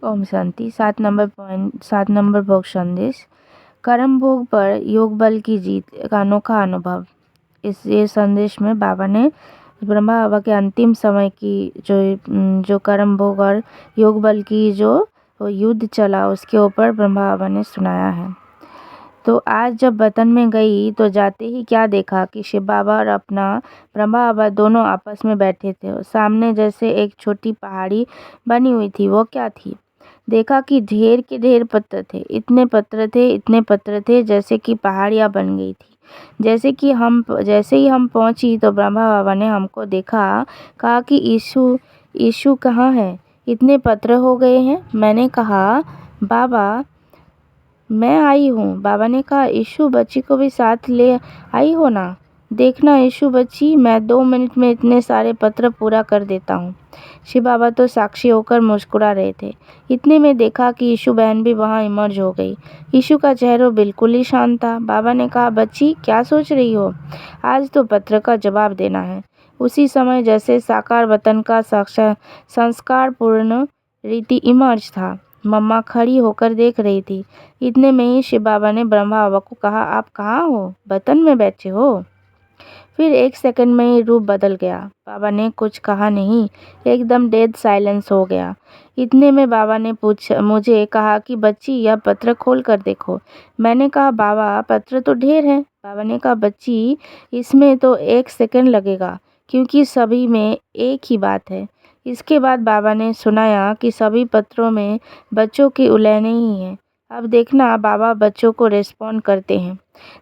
Om Shanti. 7 number भोग संदेश। कर्म भोग पर योग बल की जीत, एक अनोखा अनुभव। ये संदेश में बाबा ने ब्रह्मा बाबा के अंतिम समय की जो कर्म भोग और योग बल की जो युद्ध चला उसके ऊपर ब्रह्मा बाबा ने सुनाया है। तो आज जब वतन में गई तो जाते ही क्या देखा कि शिव बाबा और अपना ब्रह्मा बाबा दोनों आपस में बैठे थे और सामने जैसे एक छोटी पहाड़ी बनी हुई थी। वो क्या थी? देखा कि ढेर के ढेर पत्थर थे, इतने पत्थर थे जैसे कि पहाड़ियाँ बन गई थी। जैसे ही हम पहुंची तो ब्रह्मा बाबा ने हमको देखा, कहा कि ईशु कहाँ है? इतने पत्थर हो गए हैं। मैंने कहा, बाबा मैं आई हूँ। बाबा ने कहा, ईशु बच्ची को भी साथ ले आई हो ना? देखना ईशु बच्ची, मैं 2 मिनट में इतने सारे पत्र पूरा कर देता हूँ। शिव बाबा तो साक्षी होकर मुस्कुरा रहे थे। इतने में देखा कि ईशु बहन भी वहाँ इमर्ज हो गई। ईशु का चेहरा बिल्कुल ही शांत था। बाबा ने कहा, बच्ची क्या सोच रही हो? आज तो पत्र का जवाब देना है। उसी समय जैसे साकार वतन का संस्कार पूर्ण रीति इमर्ज था। मम्मा खड़ी होकर देख रही थी। इतने में ही शिव बाबा ने ब्रह्मा बाबा को कहा, आप कहाँ हो? वतन में बैठे हो? फिर 1 सेकंड में ही रूप बदल गया। बाबा ने कुछ कहा नहीं, एकदम डेड साइलेंस हो गया। इतने में बाबा ने मुझे कहा कि बच्ची यह पत्र खोल कर देखो। मैंने कहा, बाबा पत्र तो ढेर है। बाबा ने कहा, बच्ची इसमें तो 1 सेकंड लगेगा क्योंकि सभी में एक ही बात है। इसके बाद बाबा ने सुनाया कि सभी पत्रों में बच्चों की उलहने ही हैं। अब देखना बाबा बच्चों को रिस्पॉन्ड करते हैं।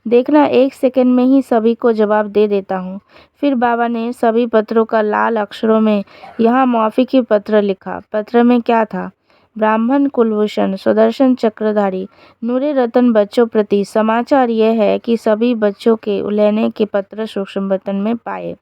देखना 1 सेकंड में ही सभी को जवाब दे देता हूँ। फिर बाबा ने सभी पत्रों का लाल अक्षरों में यहाँ माफ़ी की पत्र लिखा। पत्र में क्या था? ब्राह्मण कुलभूषण सुदर्शन चक्रधारी नूरे रतन बच्चों प्रति समाचार यह है कि सभी बच्चों के उलहने के पत्र सूक्ष्म वतन में पाए।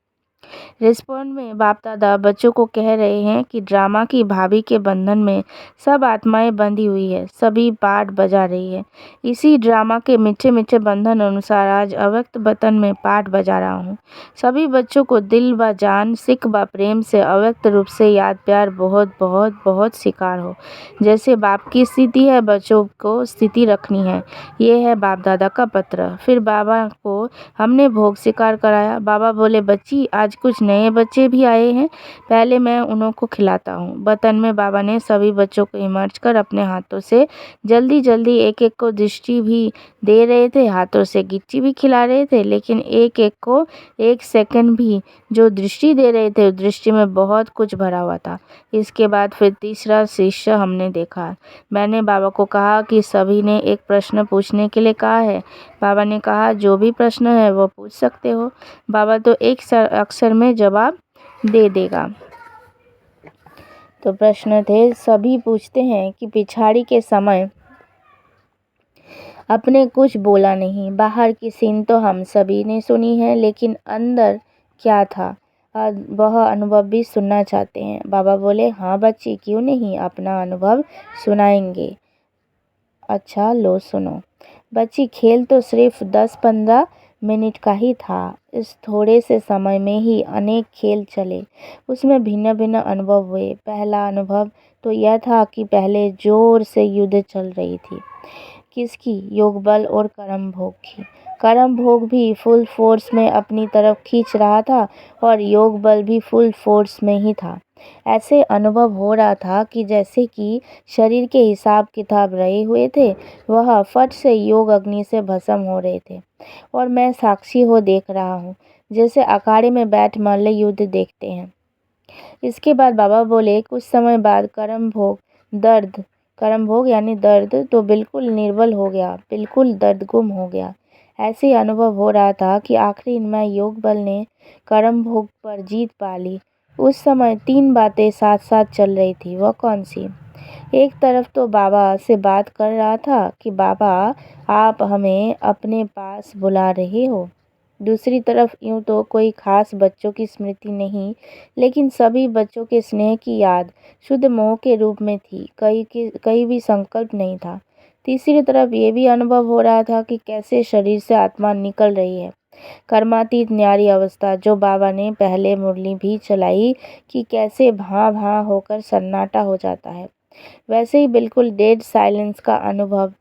रिस्पॉन्ड में बाप दादा बच्चों को कह रहे हैं कि ड्रामा की भाभी के बंधन में सब आत्माएं बंधी हुई है, सभी पाठ बजा रही है। इसी ड्रामा के मीठे मीठे बंधन अनुसार आज अव्यक्त वतन में पाठ बजा रहा हूँ। सभी बच्चों को दिल व जान सिख व प्रेम से अव्यक्त रूप से याद प्यार बहुत बहुत बहुत स्वीकार हो। जैसे बाप की स्थिति है बच्चों को स्थिति रखनी है। ये है बाप दादा का पत्र। फिर बाबा को हमने भोग स्वीकार कराया। बाबा बोले, बच्ची आज कुछ नए बच्चे भी आए हैं, पहले मैं उन्हों को खिलाता हूँ। वतन में बाबा ने सभी बच्चों को इमर्ज कर अपने हाथों से जल्दी जल्दी एक एक को दृष्टि भी दे रहे थे, हाथों से गिच्ची भी खिला रहे थे, लेकिन एक एक को 1 सेकंड भी जो दृष्टि दे रहे थे उस दृष्टि में बहुत कुछ भरा हुआ था। इसके बाद फिर तीसरा शिष्य हमने देखा। मैंने बाबा को कहा कि सभी ने एक प्रश्न पूछने के लिए कहा है। बाबा ने कहा, जो भी प्रश्न है वो पूछ सकते हो। बाबा तो एक अक्षर में जवाब दे देगा। तो प्रश्न थे, सभी पूछते हैं कि पिछाड़ी के समय अपने कुछ बोला नहीं। बाहर की सीन तो हम सभी ने सुनी है, लेकिन अंदर क्या था वह अनुभव भी सुनना चाहते हैं। बाबा बोले, हाँ बच्ची, क्यों नहीं, अपना अनुभव सुनाएंगे। अच्छा लो सुनो। बच्ची, खेल तो सिर्फ 10-15 मिनट का ही था। इस थोड़े से समय में ही अनेक खेल चले, उसमें भिन्न भिन्न अनुभव हुए। पहला अनुभव तो यह था कि पहले जोर से युद्ध चल रही थी। किसकी? योग बल और कर्म भोग की। कर्म भोग भी फुल फोर्स में अपनी तरफ खींच रहा था और योग बल भी फुल फोर्स में ही था। ऐसे अनुभव हो रहा था कि जैसे कि शरीर के हिसाब किताब रहे हुए थे, वह फट से योग अग्नि से भस्म हो रहे थे और मैं साक्षी हो देख रहा हूँ, जैसे अखाड़े में बैठ मल्ल युद्ध देखते हैं। इसके बाद बाबा बोले, कुछ समय बाद कर्म भोग यानी दर्द तो बिल्कुल निर्बल हो गया, बिल्कुल दर्द गुम हो गया। ऐसे अनुभव हो रहा था कि आखिरी में योग बल ने कर्म भोग पर जीत पा ली। उस समय 3 बातें साथ साथ चल रही थी। वह कौन सी? एक तरफ तो बाबा से बात कर रहा था कि बाबा आप हमें अपने पास बुला रहे हो। दूसरी तरफ यूं तो कोई खास बच्चों की स्मृति नहीं, लेकिन सभी बच्चों के स्नेह की याद शुद्ध मोह के रूप में थी। कहीं भी संकल्प नहीं था। तीसरी तरफ ये भी अनुभव हो रहा था कि कैसे शरीर से आत्मा निकल रही है। कर्मातीत न्यारी अवस्था जो बाबा ने पहले मुरली भी चलाई कि कैसे भां भां होकर सन्नाटा हो जाता है। वैसे ही बिल्कुल डेड साइलेंस का अनुभव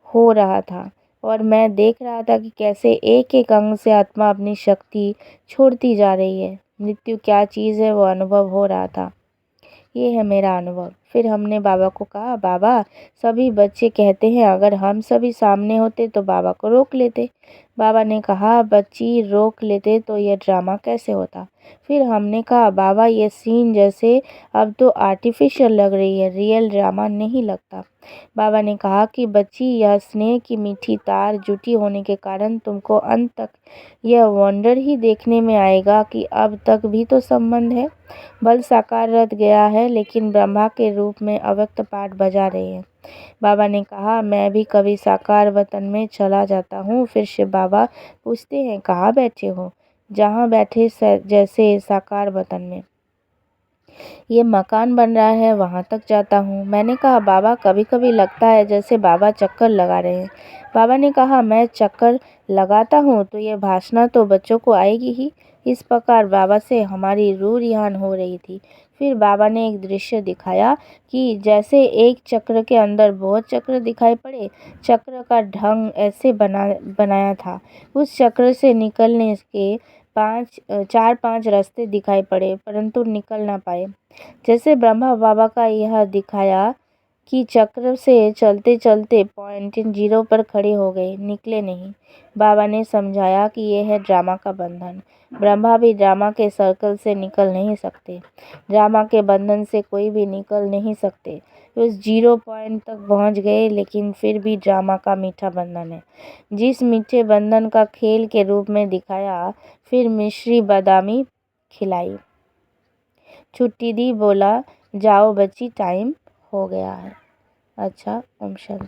हो रहा था और मैं देख रहा था कि कैसे एक एक अंग से आत्मा अपनी शक्ति छोड़ती जा रही है। मृत्यु क्या चीज़ है वो अनुभव हो रहा था। ये है मेरा अनुभव। फिर हमने बाबा को कहा, बाबा सभी बच्चे कहते हैं अगर हम सभी सामने होते तो बाबा को रोक लेते। बाबा ने कहा, बच्ची रोक लेते तो ये ड्रामा कैसे होता। फिर हमने कहा, बाबा ये सीन जैसे अब तो आर्टिफिशियल लग रही है, रियल ड्रामा नहीं लगता। बाबा ने कहा कि बच्ची यह स्नेह की मीठी तार जुटी होने के कारण तुमको अंत तक यह वंडर ही देखने में आएगा कि अब तक भी तो संबंध है। बल साकार रथ गया है लेकिन ब्रह्मा के रूप में अव्यक्त पाठ बजा रहे हैं। बाबा ने कहा, मैं भी कभी साकार वतन में चला जाता हूँ। फिर शिव बाबा पूछते हैं, कहाँ बैठे हो। जहाँ बैठे जैसे साकार वतन में ये मकान बन रहा है वहाँ तक जाता हूँ। मैंने कहा, बाबा कभी कभी लगता है जैसे बाबा चक्कर लगा रहे हैं। बाबा ने कहा, मैं चक्कर लगाता हूँ तो ये भाषणा तो बच्चों को आएगी ही। इस प्रकार बाबा से हमारी रूह रिहान हो रही थी। फिर बाबा ने एक दृश्य दिखाया कि जैसे एक चक्र के अंदर बहुत चक्र दिखाई पड़े। चक्र का ढंग ऐसे बनाया था। उस चक्र से निकलने के 4-5 रास्ते दिखाई पड़े परंतु निकल ना पाए। जैसे ब्रह्मा बाबा का यह दिखाया कि चक्र से चलते चलते पॉइंट जीरो पर खड़े हो गए, निकले नहीं। बाबा ने समझाया कि यह है ड्रामा का बंधन। ब्रह्मा भी ड्रामा के सर्कल से निकल नहीं सकते। ड्रामा के बंधन से कोई भी निकल नहीं सकते। उस जीरो पॉइंट तक पहुंच गए लेकिन फिर भी ड्रामा का मीठा बंधन है, जिस मीठे बंधन का खेल के रूप में दिखाया। फिर मिश्री बादामी खिलाई, छुट्टी दी, बोला जाओ बच्ची टाइम हो गया है। अच्छा, ओम शांति।